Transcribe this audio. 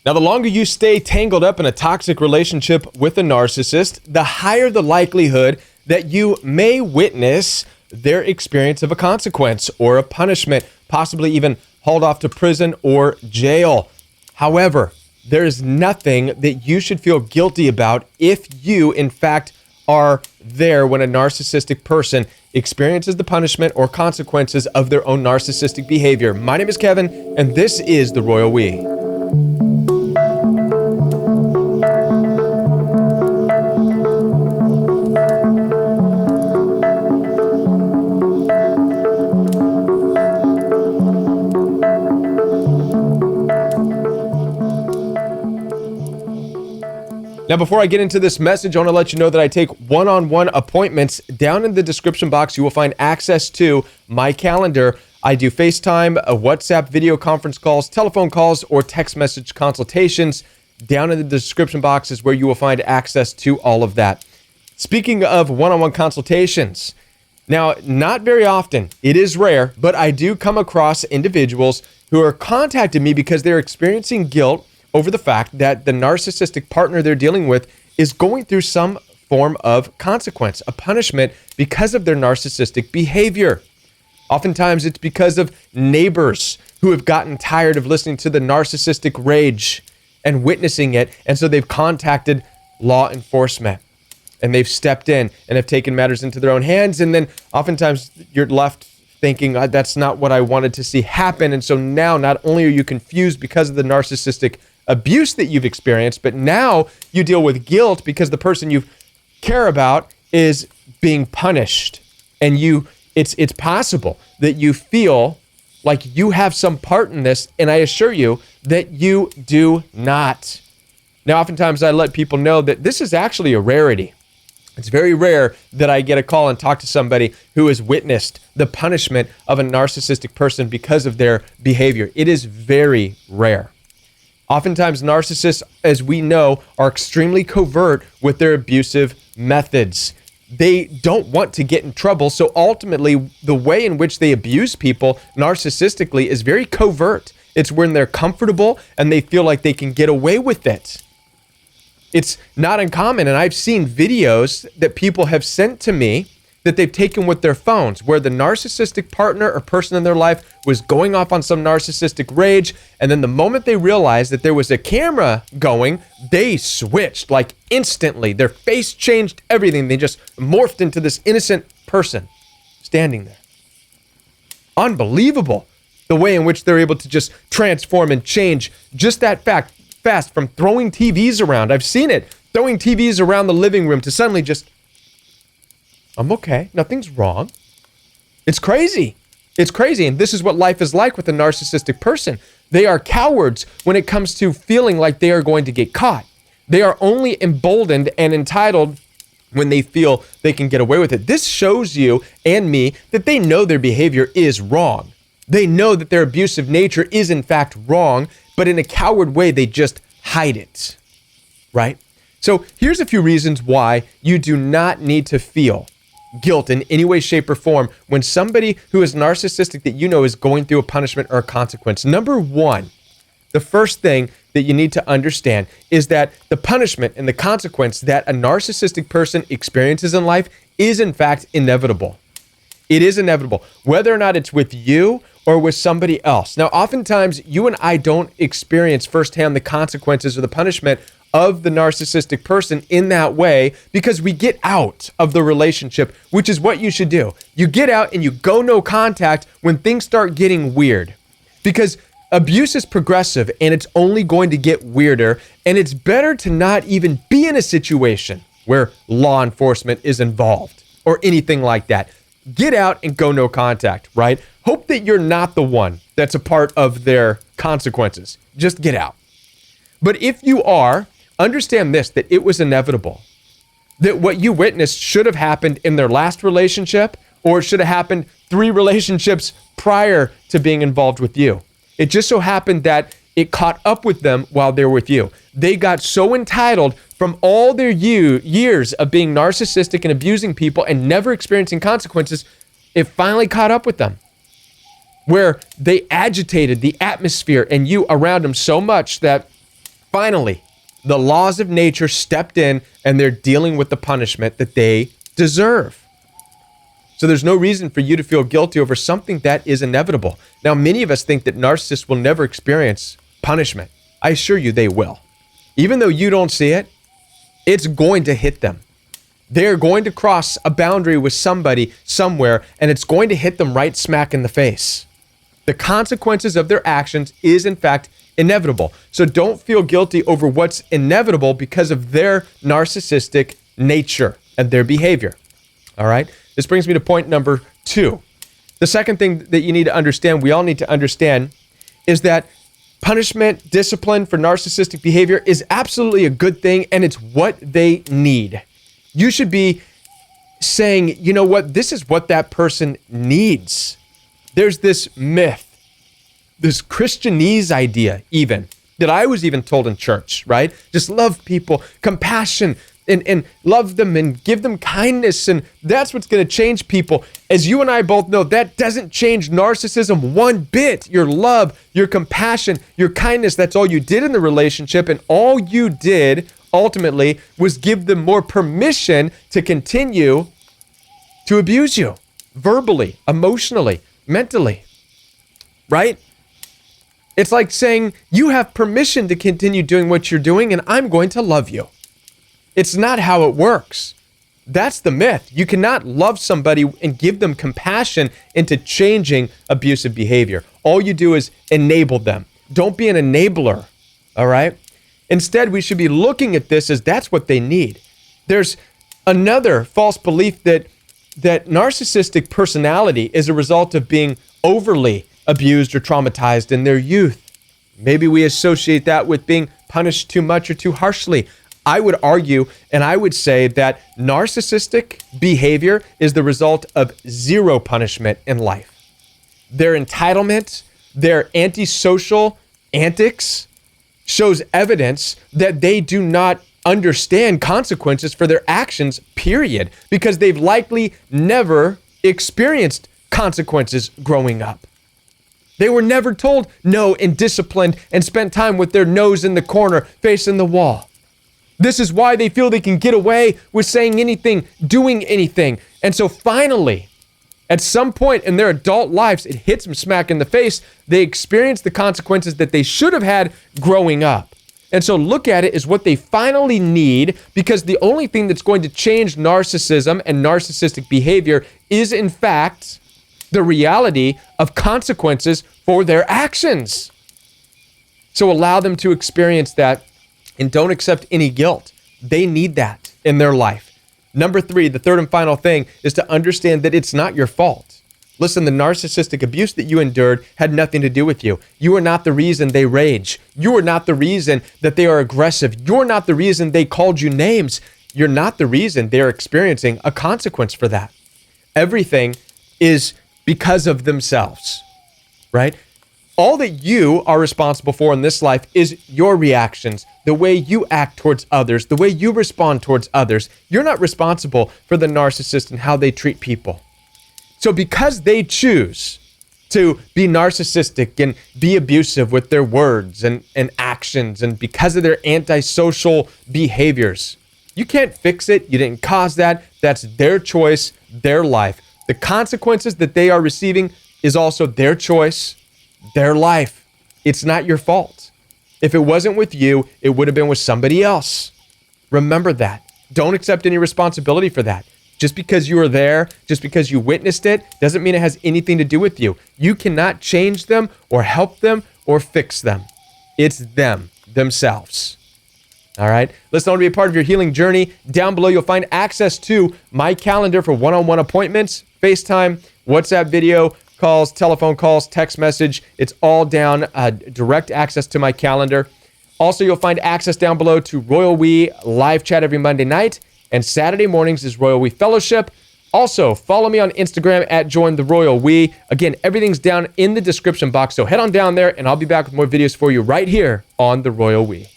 Now, the longer you stay tangled up in a toxic relationship with a narcissist, the higher the likelihood that you may witness their experience of a consequence or a punishment, possibly even hauled off to prison or jail. However, there is nothing that you should feel guilty about if you, in fact, are there when a narcissistic person experiences the punishment or consequences of their own narcissistic behavior. My name is Kevin, and this is The Royal We. Now, before I get into this message, I want to let you know that I take one-on-one appointments. Down in the description box, you will find access to my calendar. I do FaceTime, WhatsApp video conference calls, telephone calls, or text message consultations. Down in the description box is where you will find access to all of that. Speaking of one-on-one consultations, now, not very often, it is rare, but I do come across individuals who are contacting me because they're experiencing guilt over the fact that the narcissistic partner they're dealing with is going through some form of consequence, a punishment because of their narcissistic behavior. Oftentimes, it's because of neighbors who have gotten tired of listening to the narcissistic rage and witnessing it, and so they've contacted law enforcement, and they've stepped in and have taken matters into their own hands, and then oftentimes you're left thinking, that's not what I wanted to see happen, and so now not only are you confused because of the narcissistic abuse that you've experienced, but now you deal with guilt because the person you care about is being punished. And it's possible that you feel like you have some part in this, and I assure you that you do not. Now, oftentimes I let people know that this is actually a rarity. It's very rare that I get a call and talk to somebody who has witnessed the punishment of a narcissistic person because of their behavior. It is very rare. Oftentimes, narcissists, as we know, are extremely covert with their abusive methods. They don't want to get in trouble, so ultimately, the way in which they abuse people narcissistically is very covert. It's when they're comfortable and they feel like they can get away with it. It's not uncommon, and I've seen videos that people have sent to me that they've taken with their phones where the narcissistic partner or person in their life was going off on some narcissistic rage, and then the moment they realized that there was a camera going, they switched like instantly. Their face changed, everything. They just morphed into this innocent person standing there. Unbelievable the way in which they're able to just transform and change just that fast from throwing TVs around. I've seen it, throwing TVs around the living room to suddenly just, I'm okay, nothing's wrong. It's crazy. It's crazy. And this is what life is like with a narcissistic person. They are cowards when it comes to feeling like they are going to get caught. They are only emboldened and entitled when they feel they can get away with it. This shows you and me that they know their behavior is wrong. They know that their abusive nature is in fact wrong, but in a coward way, they just hide it, right? So here's a few reasons why you do not need to feel guilt in any way, shape, or form when somebody who is narcissistic that you know is going through a punishment or a consequence. Number one, the first thing that you need to understand is that the punishment and the consequence that a narcissistic person experiences in life is in fact inevitable. It is inevitable, whether or not it's with you or with somebody else. Now, oftentimes you and I don't experience firsthand the consequences or the punishment of the narcissistic person in that way because we get out of the relationship, which is what you should do. You get out and you go no contact when things start getting weird, because abuse is progressive and it's only going to get weirder, and it's better to not even be in a situation where law enforcement is involved or anything like that. Get out and go no contact, right? Hope that you're not the one that's a part of their consequences. Just get out. But if you are, understand this, that it was inevitable. That what you witnessed should have happened in their last relationship, or it should have happened 3 relationships prior to being involved with you. It just so happened that it caught up with them while they were with you. They got so entitled from all their years of being narcissistic and abusing people and never experiencing consequences, it finally caught up with them, where they agitated the atmosphere and you around them so much that Finally, the laws of nature stepped in and they're dealing with the punishment that they deserve. So there's no reason for you to feel guilty over something that is inevitable. Now, many of us think that narcissists will never experience punishment. I assure you they will. Even though you don't see it, it's going to hit them. They're going to cross a boundary with somebody somewhere, and it's going to hit them right smack in the face. The consequences of their actions is, in fact, inevitable. So don't feel guilty over what's inevitable because of their narcissistic nature and their behavior. All right? This brings me to point number 2. The second thing that you need to understand, we all need to understand, is that punishment, discipline for narcissistic behavior is absolutely a good thing, and it's what they need. You should be saying, you know what, this is what that person needs. There's this myth, this Christianese idea even, that I was even told in church, right? Just love people, compassion, and love them and give them kindness, and that's what's going to change people. As you and I both know, that doesn't change narcissism one bit. Your love, your compassion, your kindness, that's all you did in the relationship, and all you did ultimately was give them more permission to continue to abuse you verbally, emotionally, mentally, right? It's like saying you have permission to continue doing what you're doing and I'm going to love you. It's not how it works. That's the myth. You cannot love somebody and give them compassion into changing abusive behavior. All you do is enable them. Don't be an enabler, all right? Instead, we should be looking at this as that's what they need. There's another false belief that narcissistic personality is a result of being overly abused or traumatized in their youth. Maybe we associate that with being punished too much or too harshly. I would argue, and I would say that narcissistic behavior is the result of zero punishment in life. Their entitlement, their antisocial antics shows evidence that they do not understand consequences for their actions, period, because they've likely never experienced consequences growing up. They were never told no and disciplined and spent time with their nose in the corner, facing the wall. This is why they feel they can get away with saying anything, doing anything. And so finally, at some point in their adult lives, it hits them smack in the face. They experience the consequences that they should have had growing up. And so look at it as what they finally need, because the only thing that's going to change narcissism and narcissistic behavior is, in fact, the reality of consequences for their actions. So allow them to experience that and don't accept any guilt. They need that in their life. Number 3, the third and final thing, is to understand that it's not your fault. Listen, the narcissistic abuse that you endured had nothing to do with you. You are not the reason they rage. You are not the reason that they are aggressive. You're not the reason they called you names. You're not the reason they're experiencing a consequence for that. Everything is because of themselves, right? All that you are responsible for in this life is your reactions, the way you act towards others, the way you respond towards others. You're not responsible for the narcissist and how they treat people. So because they choose to be narcissistic and be abusive with their words and actions, and because of their antisocial behaviors, you can't fix it. You didn't cause that. That's their choice, their life. The consequences that they are receiving is also their choice, their life. It's not your fault. If it wasn't with you, it would have been with somebody else. Remember that. Don't accept any responsibility for that. Just because you were there, just because you witnessed it, doesn't mean it has anything to do with you. You cannot change them or help them or fix them. It's them, themselves. All right? Listen, I want to be a part of your healing journey. Down below, you'll find access to my calendar for one-on-one appointments, FaceTime, WhatsApp video calls, telephone calls, text message. It's all down, direct access to my calendar. Also, you'll find access down below to Royal We live chat every Monday night, and Saturday mornings is Royal We Fellowship. Also, follow me on Instagram at Join the Royal We. Again, everything's down in the description box, so head on down there, and I'll be back with more videos for you right here on the Royal We.